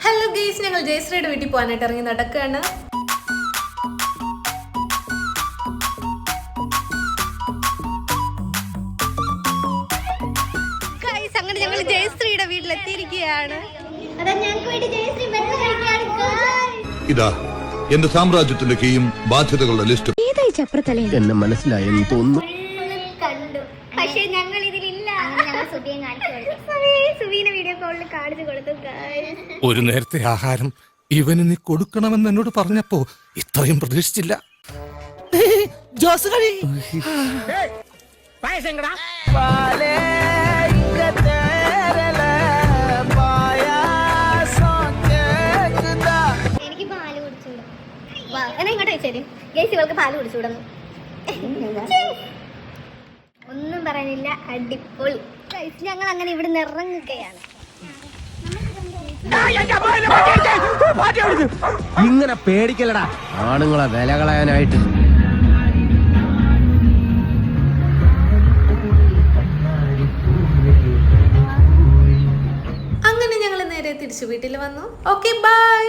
Hello guys, ഞങ്ങൾ ജയശ്രീയുടെ വീട്ടിൽ പോകാനായിട്ട് ഇറങ്ങി നടക്കുകയാണ്. അങ്ങനെ ഞങ്ങൾ ജയശ്രീയുടെ വീട്ടിലെത്തിയിരിക്കുകയാണ്. ഇതാ എന്റെ സാമ്രാജ്യത്തിന്റെ കീയും ബാധ്യതകളുടെ ലിസ്റ്റ്. എന്നെ മനസ്സിലായെന്ന് തോന്നുന്നു. പക്ഷേ ഞങ്ങൾ ഇതിലില്ല. വീഡിയോ കോളിൽ കാണിച്ചു കൊടുത്തു. ഒരു നേരത്തെ ആഹാരം ഇവന് നീ കൊടുക്കണമെന്ന് എന്നോട് പറഞ്ഞപ്പോ ഇത്രയും പ്രതീക്ഷിച്ചില്ല. എനിക്ക് പാല് കുടിച്ചുകൂടാ. എന്നാ ഇങ്ങോട്ട് വെച്ചേരും ഗൈസ്, ഇവൾക്ക് പാല് കുടിച്ചുകൂടുന്നു. ഒന്നും പറയാനില്ല, അടിപൊളി. ഞങ്ങൾ അങ്ങനെ ഇവിടെ ഇറങ്ങുകയാണ്. ഇങ്ങനെ പേടിക്കലടാ ആണുങ്ങളെ വില കളയാനായിട്ട്. അങ്ങനെ ഞങ്ങൾ നേരെ തിരിച്ചു വീട്ടിൽ വന്നു. Okay, by.